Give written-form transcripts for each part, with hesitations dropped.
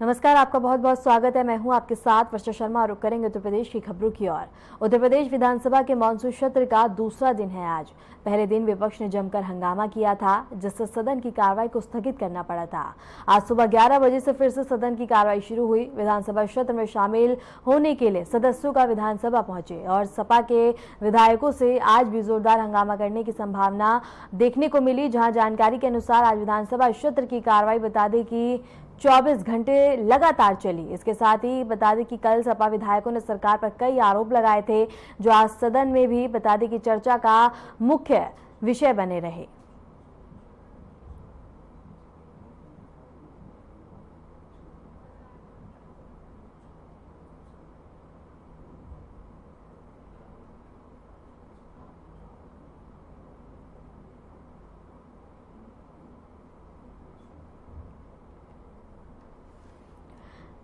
नमस्कार, आपका बहुत बहुत स्वागत है। मैं हूं आपके साथ वर्षा शर्मा और रुक करेंगे उत्तर प्रदेश की खबरों की ओर। उत्तर प्रदेश विधानसभा के मानसून सत्र का दूसरा दिन है आज। पहले दिन विपक्ष ने जमकर हंगामा किया था, जिससे सदन की कार्रवाई को स्थगित करना पड़ा था। आज सुबह 11 बजे से फिर से सदन की कार्रवाई शुरू हुई। विधानसभा सत्र में शामिल होने के लिए सदस्यों का विधानसभा पहुंचे और सपा के विधायकों से आज भी जोरदार हंगामा करने की संभावना देखने को मिली। जहां जानकारी के अनुसार आज विधानसभा सत्र की कार्रवाई बता दें कि 24 घंटे लगातार चली। इसके साथ ही बता दें कि कल सपा विधायकों ने सरकार पर कई आरोप लगाए थे, जो आज सदन में भी बता दें कि चर्चा का मुख्य विषय बने रहे।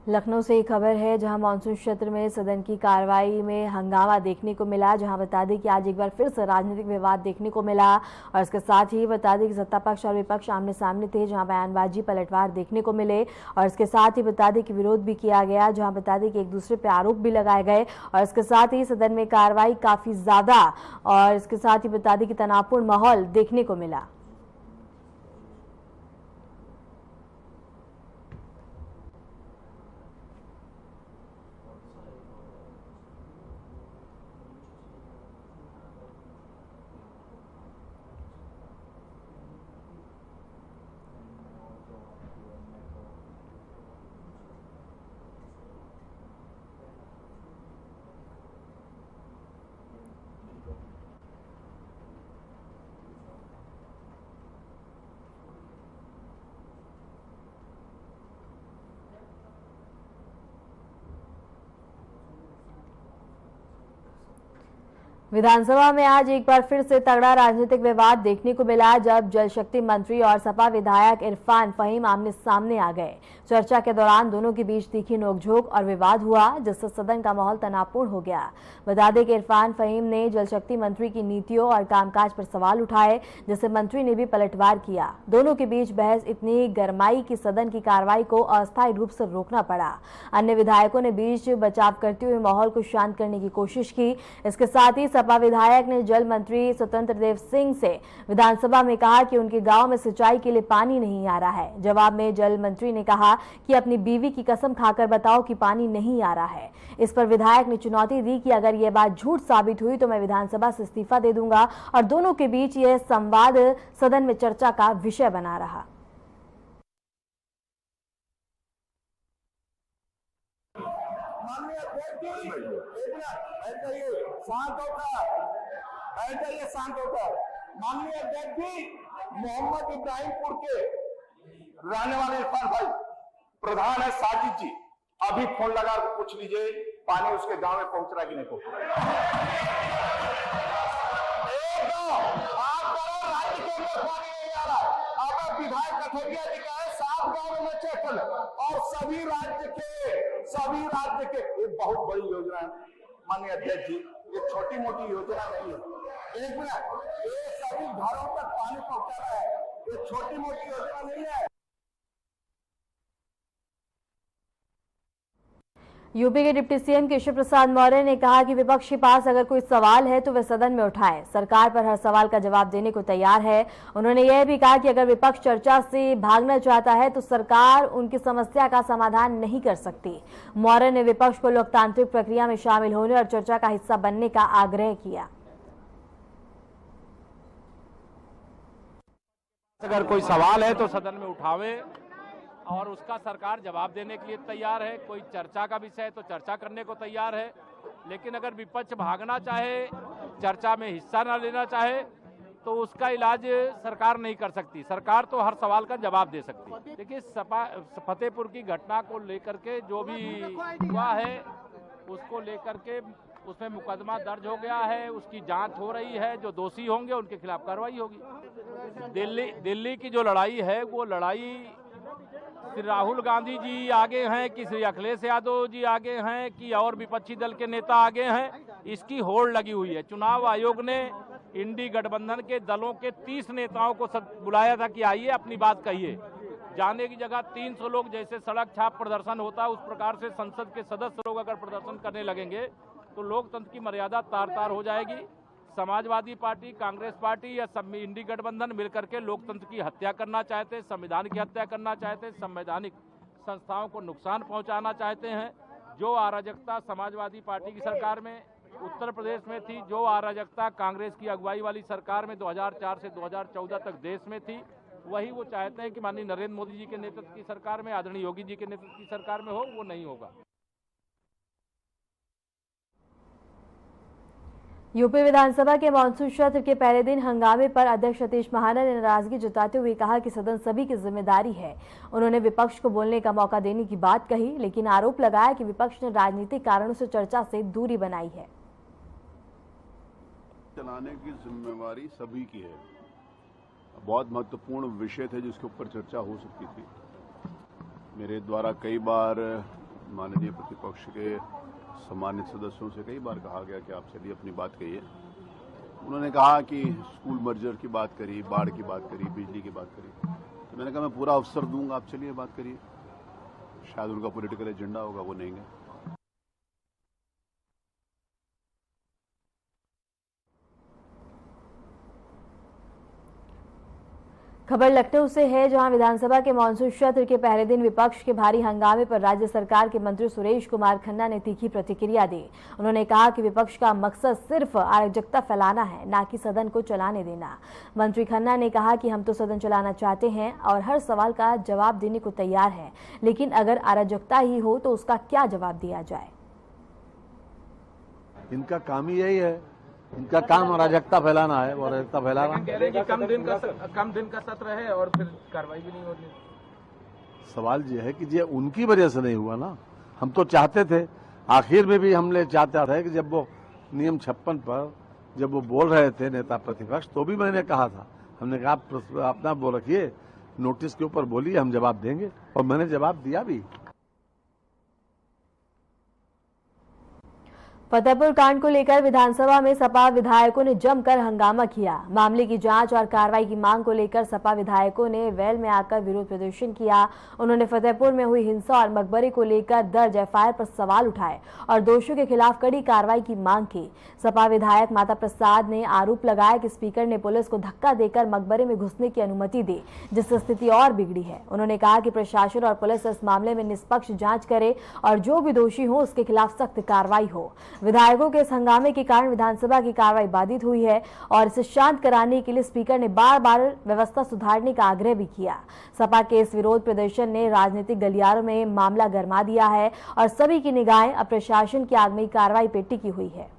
लखनऊ से एक खबर है, जहां मानसून सत्र में सदन की कार्रवाई में हंगामा देखने को मिला। जहां बता दें कि आज एक बार फिर से राजनीतिक विवाद देखने को मिला और इसके साथ ही बता दें कि सत्ता पक्ष और विपक्ष आमने सामने थे, जहां बयानबाजी पलटवार देखने को मिले और इसके साथ ही बता दें कि विरोध भी किया गया, जहां बता दें कि एक दूसरे पर आरोप भी लगाए गए और इसके साथ ही सदन में कार्रवाई काफी ज्यादा और इसके साथ ही बता दें कि तनावपूर्ण माहौल देखने को मिला। विधानसभा में आज एक बार फिर से तगड़ा राजनीतिक विवाद देखने को मिला, जब जल शक्ति मंत्री और सपा विधायक इरफान फहीम आमने सामने आ गए। चर्चा के दौरान दोनों के बीच तीखी नोकझोंक और विवाद हुआ, जिससे सदन का माहौल तनावपूर्ण हो गया। बता दें कि इरफान फहीम ने जल शक्ति मंत्री की नीतियों और कामकाज पर सवाल उठाए, जिससे मंत्री ने भी पलटवार किया। दोनों के बीच बहस इतनी गरमाई कि सदन की कार्रवाई को अस्थायी रूप से रोकना पड़ा। अन्य विधायकों ने बीच बचाव करते हुए माहौल को शांत करने की कोशिश की। इसके साथ ही सपा विधायक ने जल मंत्री स्वतंत्र देव सिंह से विधानसभा में कहा कि उनके गांव में सिंचाई के लिए पानी नहीं आ रहा है। जवाब में जल मंत्री ने कहा कि अपनी बीवी की कसम खाकर बताओ कि पानी नहीं आ रहा है। इस पर विधायक ने चुनौती दी कि अगर यह बात झूठ साबित हुई तो मैं विधानसभा से इस्तीफा दे दूंगा और दोनों के बीच यह संवाद सदन में चर्चा का विषय बना रहा। शांत होकर माननीय अध्यक्ष जी, मोहम्मद इब्राहिमपुर के रहने वाले इरफान भाई प्रधान है साजिद जी, अभी फोन लगा कर पूछ लीजिए पानी उसके गांव में पहुंच रहा है कि नहीं पहुंच रहा। आप करो राज्य के अंदर पानी नहीं आ रहा। अब विधायक कथोरिया जी का है 7 गांव में चेक कर और सभी राज्य के ये बहुत बड़ी योजना है माननीय अध्यक्ष जी, ये छोटी मोटी योजना नहीं है। एक मिनट, ये सभी घरों तक पानी पहुंचाना है, ये छोटी मोटी योजना नहीं है। यूपी के डिप्टी सीएम केशव प्रसाद मौर्य ने कहा कि विपक्ष के पास अगर कोई सवाल है तो वे सदन में उठाए। सरकार पर हर सवाल का जवाब देने को तैयार है। उन्होंने यह भी कहा कि अगर विपक्ष चर्चा से भागना चाहता है तो सरकार उनकी समस्या का समाधान नहीं कर सकती। मौर्य ने विपक्ष को लोकतांत्रिक प्रक्रिया में शामिल होने और चर्चा का हिस्सा बनने का आग्रह किया। अगर कोई सवाल है तो सदन में उठावे और उसका सरकार जवाब देने के लिए तैयार है। कोई चर्चा का विषय है तो चर्चा करने को तैयार है, लेकिन अगर विपक्ष भागना चाहे, चर्चा में हिस्सा न लेना चाहे तो उसका इलाज सरकार नहीं कर सकती। सरकार तो हर सवाल का जवाब दे सकती है। देखिए, फतेहपुर की घटना को लेकर के जो भी हुआ है उसको लेकर के उसमें मुकदमा दर्ज हो गया है, उसकी जांच हो रही है। जो दोषी होंगे उनके खिलाफ कार्रवाई होगी। दिल्ली की जो लड़ाई है वो लड़ाई श्री राहुल गांधी जी आगे हैं कि श्री अखिलेश यादव जी आगे हैं कि और विपक्षी दल के नेता आगे हैं, इसकी होड़ लगी हुई है। चुनाव आयोग ने इंडी गठबंधन के दलों के 30 नेताओं को बुलाया था कि आइए अपनी बात कहिए। जाने की जगह 300 लोग जैसे सड़क छाप प्रदर्शन होता है उस प्रकार से संसद के सदस्य लोग अगर प्रदर्शन करने लगेंगे तो लोकतंत्र की मर्यादा तार तार हो जाएगी। समाजवादी पार्टी, कांग्रेस पार्टी या इंडी गठबंधन मिलकर के लोकतंत्र की हत्या करना चाहते हैं, संविधान की हत्या करना चाहते हैं, संवैधानिक संस्थाओं को नुकसान पहुंचाना चाहते हैं। जो अराजकता समाजवादी पार्टी की सरकार में उत्तर प्रदेश में थी, जो अराजकता कांग्रेस की अगुवाई वाली सरकार में 2004 से 2014 तक देश में थी, वही वो चाहते हैं कि माननीय नरेंद्र मोदी जी के नेतृत्व की सरकार में, आदरणीय योगी जी के नेतृत्व की सरकार में हो, वो नहीं होगा। यूपी विधानसभा के मानसून सत्र के पहले दिन हंगामे पर अध्यक्ष सतीश महाना ने नाराजगी जताते हुए कहा कि सदन सभी की जिम्मेदारी है। उन्होंने विपक्ष को बोलने का मौका देने की बात कही, लेकिन आरोप लगाया कि विपक्ष ने राजनीतिक कारणों से चर्चा से दूरी बनाई है। चलाने की जिम्मेवारी सभी की है। बहुत महत्वपूर्ण विषय थे जिसके ऊपर चर्चा हो सकती थी। मेरे द्वारा कई बार माननीय प्रतिपक्ष के सम्मानित सदस्यों से कई बार कहा गया कि आप चलिए अपनी बात कहिए। उन्होंने कहा कि स्कूल मर्जर की बात करी, बाढ़ की बात करी, बिजली की बात करी, तो मैंने कहा मैं पूरा अवसर दूंगा, आप चलिए बात करिए। शायद उनका पॉलिटिकल एजेंडा होगा, वो नहीं है। खबर लखनऊ से है, जहां विधानसभा के मानसून सत्र के पहले दिन विपक्ष के भारी हंगामे पर राज्य सरकार के मंत्री सुरेश कुमार खन्ना ने तीखी प्रतिक्रिया दी। उन्होंने कहा कि विपक्ष का मकसद सिर्फ अराजकता फैलाना है, न कि सदन को चलाने देना। मंत्री खन्ना ने कहा कि हम तो सदन चलाना चाहते हैं और हर सवाल का जवाब देने को तैयार हैं, लेकिन अगर अराजकता ही हो तो उसका क्या जवाब दिया जाए। इनका काम ही यही है, इनका काम अराजकता फैलाना है और अराजकता फैलाना। कह रहे हैं कि कम दिन का सत्र है और फिर कार्रवाई भी नहीं हो रही। सवाल ये है कि ये उनकी वजह से नहीं हुआ ना। हम तो चाहते थे, आखिर में भी हमने चाहते थे कि जब वो नियम 56 पर जब वो बोल रहे थे नेता प्रतिपक्ष, तो भी मैंने कहा था, हमने कहा आप अपना वो रखिए, नोटिस के ऊपर बोलिए, हम जवाब देंगे, और मैंने जवाब दिया भी। फतेहपुर कांड को लेकर विधानसभा में सपा विधायकों ने जमकर हंगामा किया। मामले की जांच और कार्रवाई की मांग को लेकर सपा विधायकों ने वेल में आकर विरोध प्रदर्शन किया। उन्होंने फतेहपुर में हुई हिंसा और मकबरे को लेकर दर्ज एफआईआर पर सवाल उठाए और दोषियों के खिलाफ कड़ी कार्रवाई की मांग की। सपा विधायक माता प्रसाद ने आरोप लगाया कि स्पीकर ने पुलिस को धक्का देकर मकबरे में घुसने की अनुमति दी, जिससे स्थिति और बिगड़ी है। उन्होंने कहा कि प्रशासन और पुलिस इस मामले में निष्पक्ष जांच करे और जो भी दोषी हो उसके खिलाफ सख्त कार्रवाई हो। विधायकों के इस हंगामे के कारण विधानसभा की कार्रवाई बाधित हुई है और इसे शांत कराने के लिए स्पीकर ने बार बार व्यवस्था सुधारने का आग्रह भी किया। सपा के इस विरोध प्रदर्शन ने राजनीतिक गलियारों में मामला गरमा दिया है और सभी की निगाहें अब प्रशासन की आगामी कार्रवाई पर टिकी हुई है।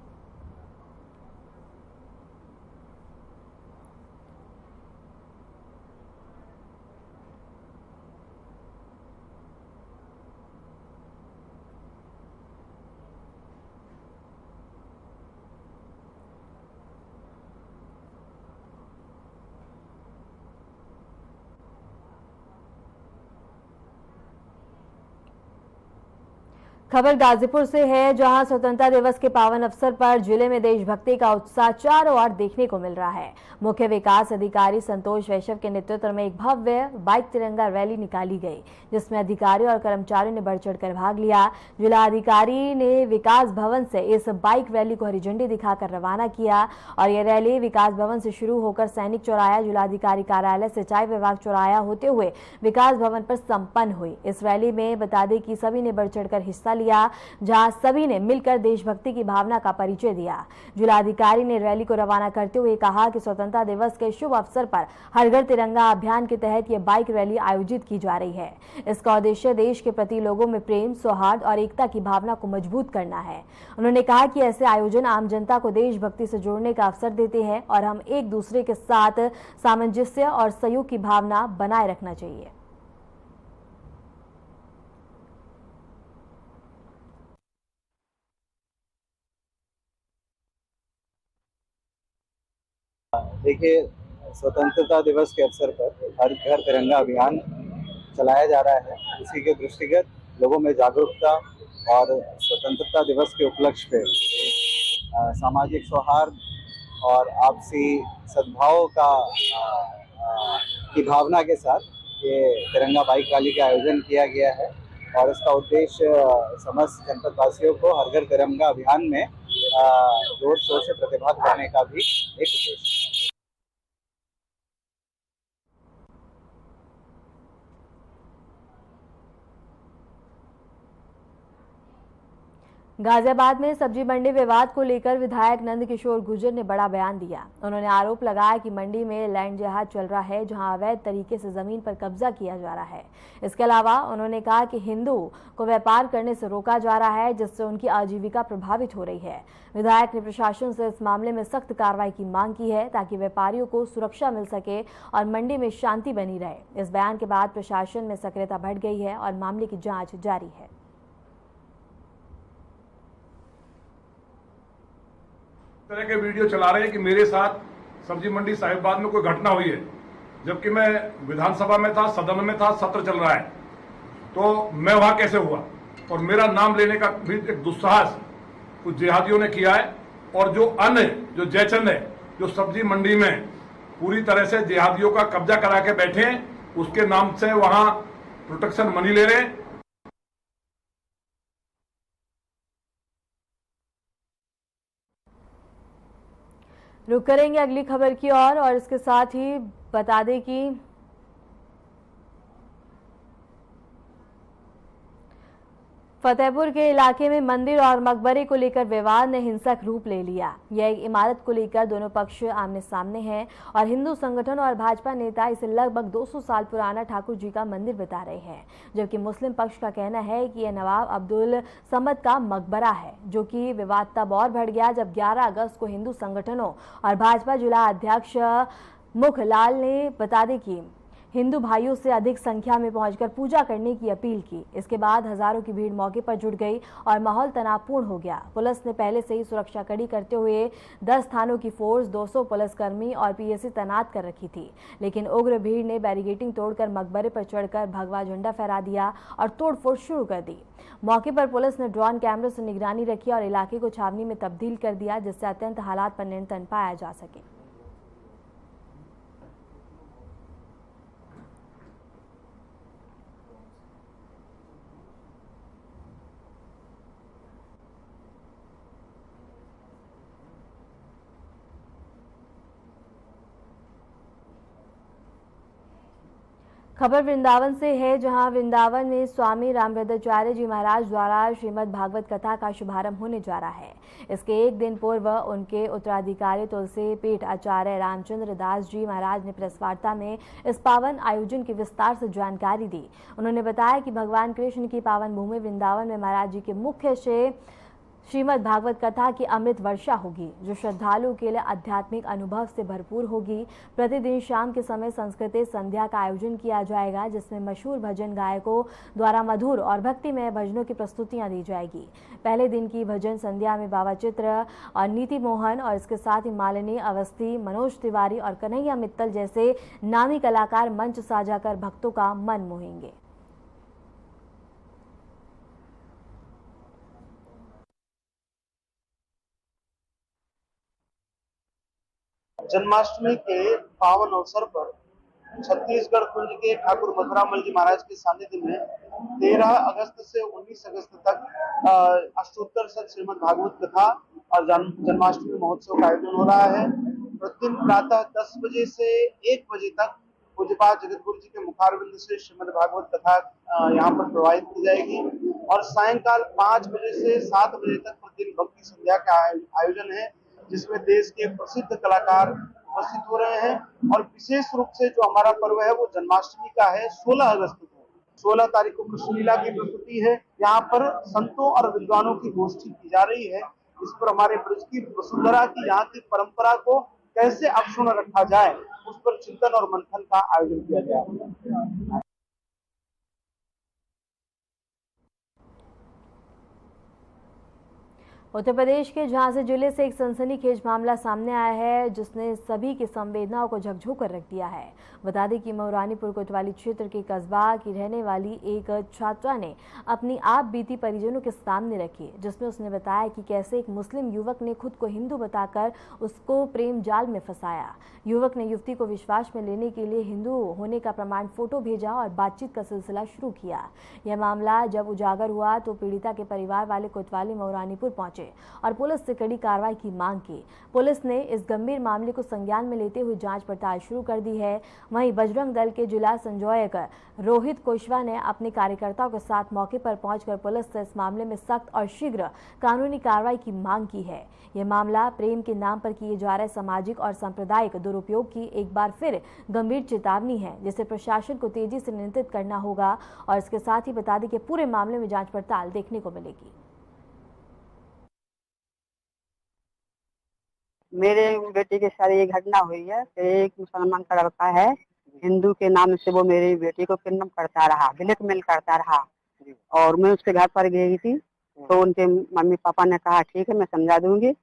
खबर गाजीपुर से है, जहां स्वतंत्रता दिवस के पावन अवसर पर जिले में देशभक्ति का उत्साह चारों ओर देखने को मिल रहा है। मुख्य विकास अधिकारी संतोष वैश्यव के नेतृत्व में एक भव्य बाइक तिरंगा रैली निकाली गई, जिसमें अधिकारियों और कर्मचारियों ने बढ़ चढ़कर भाग लिया। जिला अधिकारी ने विकास भवन से इस बाइक रैली को हरी झंडी दिखाकर रवाना किया और यह रैली विकास भवन से शुरू होकर सैनिक चौराया, जिलाधिकारी कार्यालय, सिंचाई विभाग चौराया होते हुए विकास भवन पर संपन्न हुई। इस रैली में बता दें कि सभी ने बढ़ चढ़कर हिस्सा लिया, जहां सभी ने मिलकर देशभक्ति की भावना का परिचय दिया। जिलाधिकारी ने रैली को रवाना करते हुए कहा कि स्वतंत्रता दिवस के शुभ अवसर पर हर घर तिरंगा अभियान के तहत यह बाइक रैली आयोजित की जा रही है। इसका उद्देश्य देश के प्रति लोगों में प्रेम, सौहार्द और एकता की भावना को मजबूत करना है। उन्होंने कहा कि ऐसे आयोजन आम जनता को देशभक्ति से जोड़ने का अवसर देते हैं और हम एक दूसरे के साथ सामंजस्य और सहयोग की भावना बनाए रखना चाहिए। देखिए, स्वतंत्रता दिवस के अवसर पर हर घर तिरंगा अभियान चलाया जा रहा है। इसी के दृष्टिगत लोगों में जागरूकता और स्वतंत्रता दिवस के उपलक्ष्य पे सामाजिक सौहार्द और आपसी सद्भाव की भावना के साथ ये तिरंगा बाइक रैली का आयोजन किया गया है और इसका उद्देश्य समस्त जनपद वासियों को हर घर तिरंगा अभियान में जोर शोर से प्रतिभाग करने का भी एक उद्देश्य है। गाजियाबाद में सब्जी मंडी विवाद को लेकर विधायक नंद किशोर गुर्जर ने बड़ा बयान दिया। उन्होंने आरोप लगाया कि मंडी में लैंड जिहाद चल रहा है, जहां अवैध तरीके से जमीन पर कब्जा किया जा रहा है। इसके अलावा उन्होंने कहा कि हिंदू को व्यापार करने से रोका जा रहा है, जिससे उनकी आजीविका प्रभावित हो रही है। विधायक ने प्रशासन से इस मामले में सख्त कार्रवाई की मांग की है, ताकि व्यापारियों को सुरक्षा मिल सके और मंडी में शांति बनी रहे। इस बयान के बाद प्रशासन में सक्रियता बढ़ गई है और मामले की जाँच जारी है। तरह के वीडियो चला रहे हैं कि मेरे साथ सब्जी मंडी साहिबाबाद में कोई घटना हुई है, जबकि मैं विधानसभा में था, सदन में था, सत्र चल रहा है, तो मैं वहां कैसे हुआ? और मेरा नाम लेने का भी एक दुस्साहस कुछ जिहादियों ने किया है। और जो अन्य जो जयचंद है, जो सब्जी मंडी में पूरी तरह से जिहादियों का कब्जा करा के बैठे हैं, उसके नाम से वहां प्रोटेक्शन मनी ले रहे हैं। रुक करेंगे अगली खबर की ओर और इसके साथ ही बता दें कि फतेहपुर के इलाके में मंदिर और मकबरे को लेकर विवाद ने हिंसक रूप ले लिया। यह एक इमारत को लेकर दोनों पक्ष आमने सामने हैं और हिंदू संगठन और भाजपा नेता इसे लगभग 200 साल पुराना ठाकुर जी का मंदिर बता रहे हैं, जबकि मुस्लिम पक्ष का कहना है कि यह नवाब अब्दुल समद का मकबरा है, जो कि विवाद तब और बढ़ गया जब 11 अगस्त को हिंदू संगठनों और भाजपा जिला अध्यक्ष मुखलाल ने बता दें कि हिंदू भाइयों से अधिक संख्या में पहुंचकर पूजा करने की अपील की। इसके बाद हजारों की भीड़ मौके पर जुट गई और माहौल तनावपूर्ण हो गया। पुलिस ने पहले से ही सुरक्षा कड़ी करते हुए 10 थानों की फोर्स, 200 पुलिसकर्मी और पीएसी तैनात कर रखी थी, लेकिन उग्र भीड़ ने बैरिकेडिंग तोड़कर मकबरे पर चढ़कर भगवा झंडा फहरा दिया और तोड़फोड़ शुरू कर दी। मौके पर पुलिस ने ड्रोन कैमरे से निगरानी रखी और इलाके को छावनी में तब्दील कर दिया, जिससे अत्यंत हालात पर नियंत्रण पाया जा सके। खबर वृंदावन से है, जहां वृंदावन में स्वामी रामभद्राचार्य जी महाराज द्वारा श्रीमद् भागवत कथा का शुभारंभ होने जा रहा है। इसके एक दिन पूर्व उनके उत्तराधिकारी तुलसी पीठ आचार्य रामचंद्र दास जी महाराज ने प्रेस वार्ता में इस पावन आयोजन की विस्तार से जानकारी दी। उन्होंने बताया कि भगवान कृष्ण की पावन भूमि वृंदावन में महाराज जी के मुख्य से श्रीमद् भागवत कथा की अमृत वर्षा होगी, जो श्रद्धालुओं के लिए आध्यात्मिक अनुभव से भरपूर होगी। प्रतिदिन शाम के समय संस्कृत संध्या का आयोजन किया जाएगा, जिसमें मशहूर भजन गायकों द्वारा मधुर और भक्तिमय भजनों की प्रस्तुतियां दी जाएगी। पहले दिन की भजन संध्या में बाबा चित्र और नीति मोहन और इसके साथ ही मालिनी अवस्थी, मनोज तिवारी और कन्हैया मित्तल जैसे नामी कलाकार मंच साझा कर भक्तों का मन मोहेंगे। जन्माष्टमी के पावन अवसर पर छत्तीसगढ़ कुंज के ठाकुर मथुरामल जी महाराज के सानिध्य में 13 अगस्त से 19 अगस्त तक अष्टोत्तर शत श्रीमद् भागवत कथा और जन्माष्टमी महोत्सव का आयोजन हो रहा है। प्रतिदिन प्रातः 10 बजे से 1 बजे तक पूज्यपाद जगतगुरु जी के मुखारविंद से श्रीमद् भागवत कथा यहाँ पर प्रवाहित की जाएगी और सायंकाल 5 बजे से 7 बजे तक प्रतिदिन भक्ति संध्या का आयोजन है, जिसमें देश के प्रसिद्ध कलाकार उपस्थित हो रहे हैं। और विशेष रूप से जो हमारा पर्व है वो जन्माष्टमी का है। 16 अगस्त को 16 तारीख को कृष्णलीला की प्रस्तुति है। यहाँ पर संतों और विद्वानों की गोष्ठी की जा रही है। इस पर हमारे ब्रज की वसुंधरा की यहाँ की परंपरा को कैसे अक्षुण्ण रखा जाए, उस पर चिंतन और मंथन का आयोजन किया गया। उत्तर प्रदेश के झांसी जिले से एक सनसनीखेज मामला सामने आया है जिसने सभी की संवेदनाओं को झकझोर कर रख दिया है। बता दें कि मऊरानीपुर कोतवाली क्षेत्र के कस्बा की रहने वाली एक छात्रा ने अपनी आप बीती परिजनों के सामने रखी, जिसमें उसने बताया कि कैसे एक मुस्लिम युवक ने खुद को हिंदू बताकर उसको प्रेम जाल में फंसाया। युवक ने युवती को विश्वास में लेने के लिए हिंदू होने का प्रमाण फोटो भेजा और बातचीत का सिलसिला शुरू किया। यह मामला जब उजागर हुआ तो पीड़िता के परिवार वाले कोतवाली मऊरानीपुर पहुंचे और पुलिस से कड़ी कार्रवाई की मांग की। पुलिस ने इस गंभीर मामले को संज्ञान में लेते हुए जांच पड़ताल शुरू कर दी है। वहीं बजरंग दल के जिला संयोजक रोहित कुशवाहा ने अपने कार्यकर्ताओं के साथ मौके पर पहुंचकर पुलिस से इस मामले में सख्त और शीघ्र कानूनी कार्रवाई की मांग की है। यह मामला प्रेम के नाम पर किए जा रहे सामाजिक और सांप्रदायिक दुरुपयोग की एक बार फिर गंभीर चेतावनी है, जिसे प्रशासन को तेजी से नियंत्रित करना होगा। और इसके साथ ही बता दें कि पूरे मामले में जांच पड़ताल देखने को मिलेगी। मेरे बेटे के साथ ये घटना हुई है। एक मुसलमान का लड़का है, हिंदू के नाम से वो मेरी बेटी को किडनैप करता रहा, ब्लैकमेल करता रहा। और मैं उसके घर पर गई थी तो उनके मम्मी पापा ने कहा ठीक है मैं समझा दूंगी।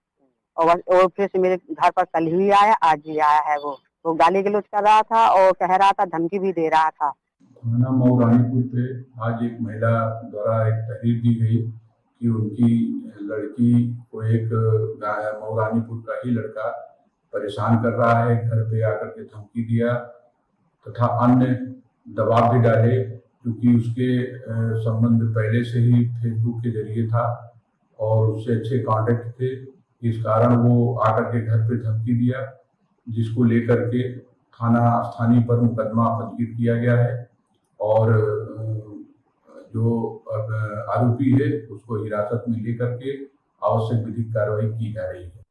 और फिर से मेरे घर पर कल ही आया, आज ही आया है। वो गाली गलौज कर रहा था और कह रहा था, धमकी भी दे रहा था। थाना मऊरानीपुर पे आज एक महिला द्वारा एक तहरीर दी गई कि उनकी लड़की को एक मऊरानीपुर का ही लड़का परेशान कर रहा है, घर पे आकर के धमकी दिया तथा अन्य दबाव भी डाले, क्योंकि उसके संबंध पहले से ही फेसबुक के जरिए था और उससे अच्छे कांटेक्ट थे। इस कारण वो आकर के घर पे धमकी दिया, जिसको लेकर के स्थानीय पर मुकदमा पंजीकृत किया गया है और जो आरोपी है उसको हिरासत में लेकर के आवश्यक विधिक कार्रवाई की जा रही है।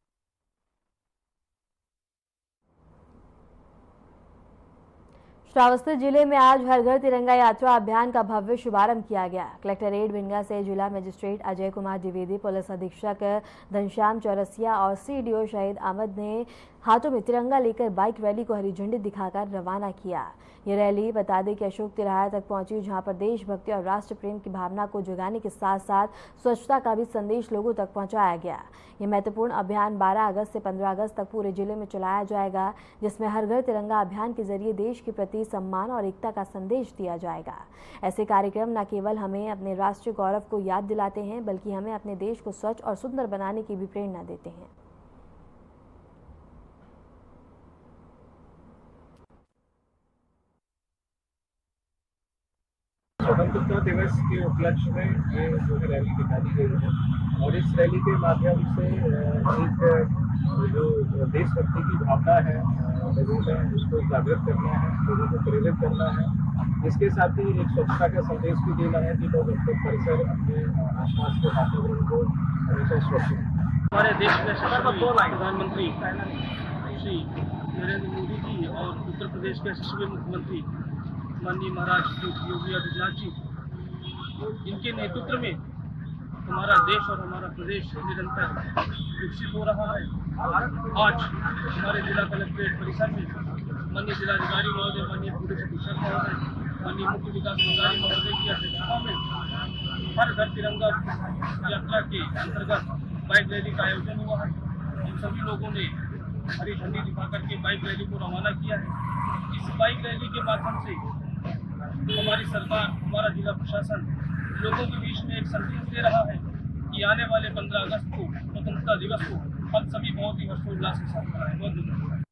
श्रावस्ती जिले में आज हर घर तिरंगा यात्रा अभियान का भव्य शुभारंभ किया गया। कलेक्टरेट भिंगा से जिला मजिस्ट्रेट अजय कुमार द्विवेदी, पुलिस अधीक्षक घनश्याम चौरसिया और सीडीओ शहीद अहमद ने हाथों में तिरंगा लेकर बाइक रैली को हरी झंडी दिखाकर रवाना किया। ये रैली बता दें कि अशोक तिराहा तक पहुंची, जहां पर देशभक्ति और राष्ट्र प्रेम की भावना को जगाने के साथ साथ स्वच्छता का भी संदेश लोगों तक पहुंचाया गया। ये महत्वपूर्ण अभियान 12 अगस्त से 15 अगस्त तक पूरे जिले में चलाया जाएगा, जिसमें हर घर तिरंगा अभियान के जरिए देश के प्रति सम्मान और एकता का संदेश दिया जाएगा। ऐसे कार्यक्रम न केवल हमें अपने राष्ट्रीय गौरव को याद दिलाते हैं, बल्कि हमें अपने देश को स्वच्छ और सुंदर बनाने की भी प्रेरणा देते हैं। स्वतंत्रता दिवस के उपलक्ष्य में ये जो है रैली निकाली गई है और इस रैली के माध्यम से एक जो देशभक्ति की भावना है लोगों में उसको जागृत करना है, लोगों को प्रेरित करना है। इसके साथ ही एक स्वच्छता का संदेश भी देना है कि लोग अपने परिसर, अपने आसपास के वातावरण को हमेशा स्वच्छ रखें। हमारे देश में प्रधानमंत्री श्री नरेंद्र मोदी जी और उत्तर प्रदेश के यशस्वी मुख्यमंत्री माननीय महाराज योगी आदित्यनाथ जी, इनके नेतृत्व में हमारा देश और हमारा प्रदेश निरंतर विकसित हो रहा है। आज हमारे जिला कलेक्ट्रेट परिसर में माननीय जिलाधिकारी महोदय, माननीय पुलिस अधीक्षक महोदय, माननीय मुख्य विकास अधिकारी महोदय की अध्यक्षता में हर घर तिरंगा यात्रा के अंतर्गत बाइक रैली का आयोजन हुआ है। इन सभी लोगों ने हरी झंडी दिखा करके बाइक रैली को रवाना किया है। इस बाइक रैली के माध्यम से हमारी सरकार, हमारा जिला प्रशासन लोगों के बीच में एक संदेश दे रहा है कि आने वाले 15 अगस्त को स्वतंत्रता दिवस को हम सभी बहुत ही हर्षोल्लास के साथ मनाएं। बहुत धन्यवाद।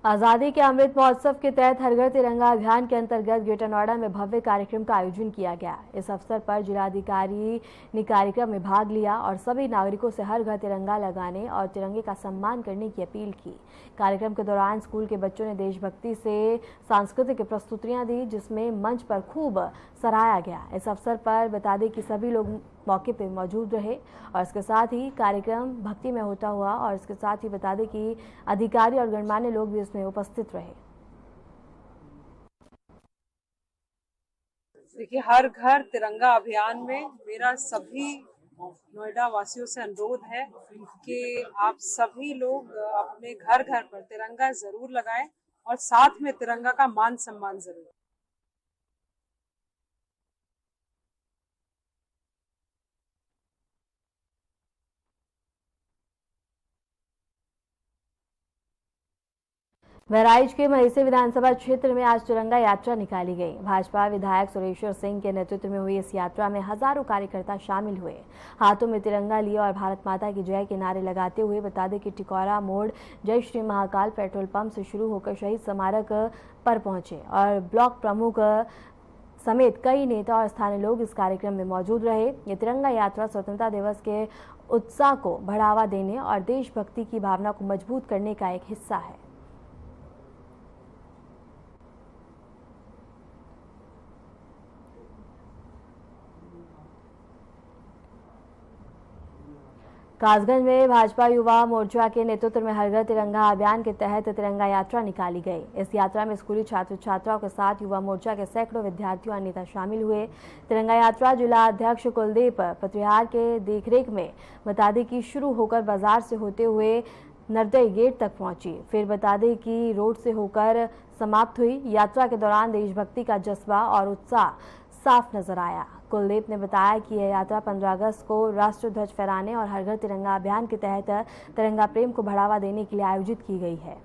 आज़ादी के अमृत महोत्सव के तहत हर घर तिरंगा अभियान के अंतर्गत ग्रेटर नोएडा में भव्य कार्यक्रम का आयोजन किया गया। इस अवसर पर जिलाधिकारी ने कार्यक्रम में भाग लिया और सभी नागरिकों से हर घर तिरंगा लगाने और तिरंगे का सम्मान करने की अपील की। कार्यक्रम के दौरान स्कूल के बच्चों ने देशभक्ति से सांस्कृतिक प्रस्तुतियां दी, जिसमें मंच पर खूब सराहाया गया। इस अवसर पर बता दें कि सभी लोग मौके पर मौजूद रहे और इसके साथ ही कार्यक्रम भक्ति में होता हुआ और इसके साथ ही बता दें कि अधिकारी और गणमान्य लोग भी इसमें उपस्थित रहे। देखिए, हर घर तिरंगा अभियान में मेरा सभी नोएडा वासियों से अनुरोध है कि आप सभी लोग अपने घर घर पर तिरंगा जरूर लगाएं और साथ में तिरंगा का मान सम्मान जरूर। बहराइच के महिषी विधानसभा क्षेत्र में आज तिरंगा यात्रा निकाली गई। भाजपा विधायक सुरेश्वर सिंह के नेतृत्व में हुई इस यात्रा में हजारों कार्यकर्ता शामिल हुए। हाथों में तिरंगा लिए और भारत माता की जय के नारे लगाते हुए बता दें कि टिकोरा मोड़ जय श्री महाकाल पेट्रोल पंप से शुरू होकर शहीद स्मारक पर पहुंचे और ब्लॉक प्रमुख समेत कई नेता और स्थानीय लोग इस कार्यक्रम में मौजूद रहे। ये तिरंगा यात्रा स्वतंत्रता दिवस के उत्साह को बढ़ावा देने और देशभक्ति की भावना को मजबूत करने का एक हिस्सा है। कासगंज में भाजपा युवा मोर्चा के नेतृत्व में हर घर तिरंगा अभियान के तहत तिरंगा यात्रा निकाली गई। इस यात्रा में स्कूली छात्र छात्राओं के साथ युवा मोर्चा के सैकड़ों विद्यार्थियों और नेता शामिल हुए। तिरंगा यात्रा जिला अध्यक्ष कुलदीप पत्रिहार के देखरेख में बता दें कि शुरू होकर बाजार से होते हुए नरदई गेट तक पहुंची, फिर बता दें कि रोड से होकर समाप्त हुई। यात्रा के दौरान देशभक्ति का जज्बा और उत्साह साफ नजर आया। कुलदीप ने बताया कि यह यात्रा 15 अगस्त को राष्ट्र ध्वज फहराने और हर घर तिरंगा अभियान के तहत तिरंगा प्रेम को बढ़ावा देने के लिए आयोजित की गई है।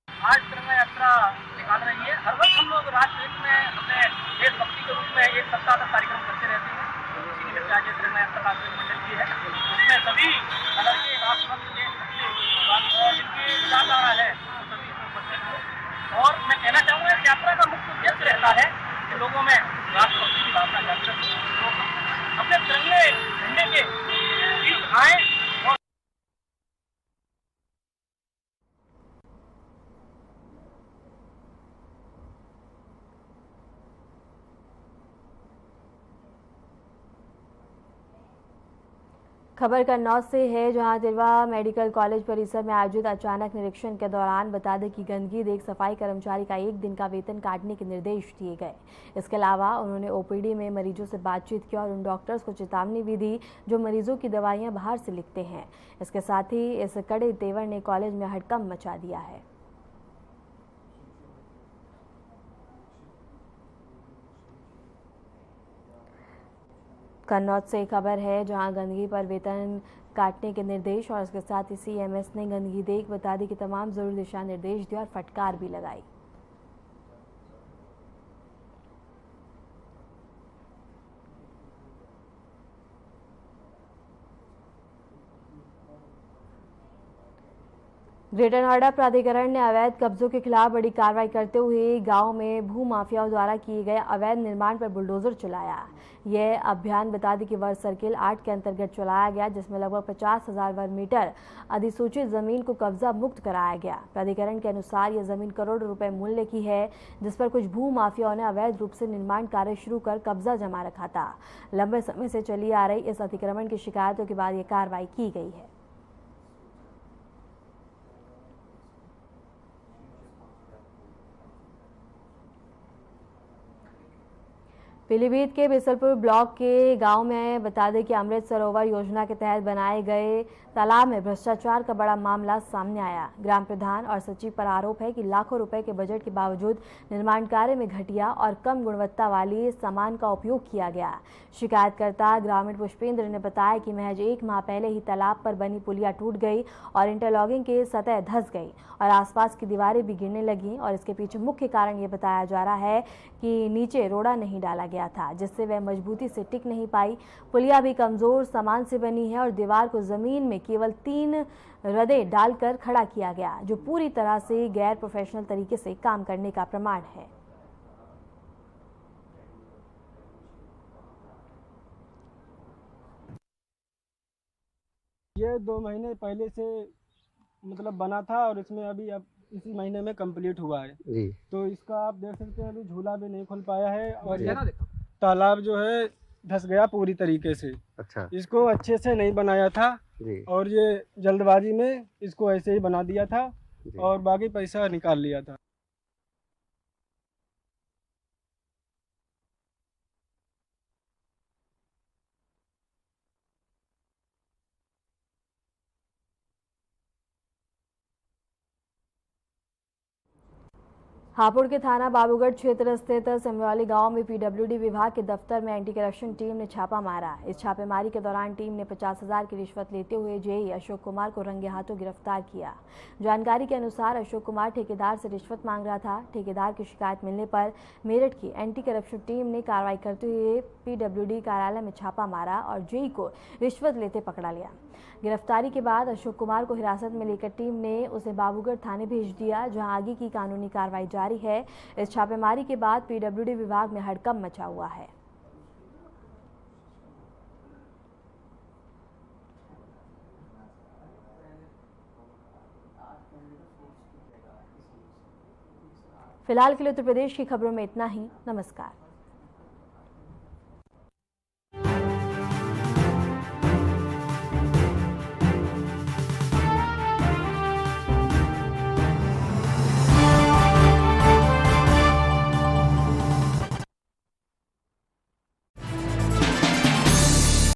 आज तिरंगा यात्रा निकाल रही है। हर वक्त हम लोग राष्ट्रहित में अपने देशभक्ति के रूप में एक सप्ताह तक कार्यक्रम करते रहते हैं। इसी निमित्त आज तिरंगा यात्रा कांग्रेस मंडल की है। उसमें सभी कलर के राष्ट्रभक्त जिनकी विचारधारा है सभी उपस्थित हैं। और मैं कहना चाहूँगा इस यात्रा का मुख्य उद्देश्य रहता है कि लोगों में राष्ट्रभक्ति की भावना जागृत हो, लोग अपने तिरंगे झंडे के बीच आए और खबर कन्नौज से है, जहां तिरवा मेडिकल कॉलेज परिसर में आयोजित अचानक निरीक्षण के दौरान बता दें कि गंदगी देख सफाई कर्मचारी का 1 दिन का वेतन काटने के निर्देश दिए गए। इसके अलावा उन्होंने ओपीडी में मरीजों से बातचीत की और उन डॉक्टर्स को चेतावनी भी दी जो मरीजों की दवाइयां बाहर से लिखते हैं। इसके साथ ही इस कड़े तेवर ने कॉलेज में हड़कंप मचा दिया है। कन्नौज से खबर है, जहां गंदगी पर वेतन काटने के निर्देश और इसके साथ ही सीएमएस ने गंदगी देख बता दी कि तमाम जरूरी दिशा निर्देश दिए और फटकार भी लगाई। ग्रेटर नोएडा प्राधिकरण ने अवैध कब्जों के खिलाफ बड़ी कार्रवाई करते हुए गांव में भू माफियाओं द्वारा किए गए अवैध निर्माण पर बुलडोजर चलाया। यह अभियान बता दें कि वर्ग सर्किल 8 के अंतर्गत चलाया गया, जिसमें लगभग 50,000 वर्ग मीटर अधिसूचित जमीन को कब्जा मुक्त कराया गया। प्राधिकरण के अनुसार यह जमीन करोड़ों रुपए मूल्य की है, जिस पर कुछ भू माफियाओं ने अवैध रूप से निर्माण कार्य शुरू कर कब्जा जमा रखा था। लंबे समय से चली आ रही इस अतिक्रमण की शिकायतों के बाद यह कार्रवाई की गई है। पीलीभीत के बिसलपुर ब्लॉक के गांव में बता दें कि अमृत सरोवर योजना के तहत बनाए गए तालाब में भ्रष्टाचार का बड़ा मामला सामने आया। ग्राम प्रधान और सचिव पर आरोप है कि लाखों रुपए के बजट के बावजूद निर्माण कार्य में घटिया और कम गुणवत्ता वाली सामान का उपयोग किया गया। शिकायतकर्ता ग्रामीण पुष्पेंद्र ने बताया कि महज 1 माह पहले ही तालाब पर बनी पुलिया टूट गई और इंटरलॉकिंग की सतह धंस गई और आसपास की दीवारें भी गिरने लगी और इसके पीछे मुख्य कारण ये बताया जा रहा है कि नीचे रोड़ा नहीं डाला गया था, जिससे वह मजबूती से टिक नहीं पाई। पुलिया भी कमजोर सामान से बनी है और दीवार को जमीन में केवल 3 रदें डालकर खड़ा किया गया, जो पूरी तरह से गैर प्रोफेशनल तरीके से काम करने का प्रमाण है। ये 2 महीने पहले से मतलब बना था और इसमें अभी अब इसी महीने में कंप्लीट हुआ है जी। तो इसका आप देख सकते हैं, अभी झूला भी नहीं खुल पाया है और ये तालाब जो है धंस गया पूरी तरीके से। अच्छा, इसको अच्छे से नहीं बनाया था जी। और ये जल्दबाजी में इसको ऐसे ही बना दिया था और बाकी पैसा निकाल लिया था। हापुड़ के थाना बाबूगढ़ क्षेत्र स्थित सिमरौली गांव में पीडब्ल्यूडी विभाग के दफ्तर में एंटी करप्शन टीम ने छापा मारा। इस छापेमारी के दौरान टीम ने 50,000 की रिश्वत लेते हुए जेई अशोक कुमार को रंगे हाथों गिरफ्तार किया। जानकारी के अनुसार अशोक कुमार ठेकेदार से रिश्वत मांग रहा था। ठेकेदार की शिकायत मिलने पर मेरठ की एंटी करप्शन टीम ने कार्रवाई करते हुए पीडब्ल्यूडी कार्यालय में छापा मारा और जेई को रिश्वत लेते पकड़ा लिया। गिरफ्तारी के बाद अशोक कुमार को हिरासत में लेकर टीम ने उसे बाबूगढ़ थाने भेज दिया, जहां आगे की कानूनी कार्रवाई जारी है। इस छापेमारी के बाद पीडब्ल्यूडी विभाग में हड़कंप मचा हुआ है। फिलहाल के लिए उत्तर प्रदेश की खबरों में इतना ही। नमस्कार।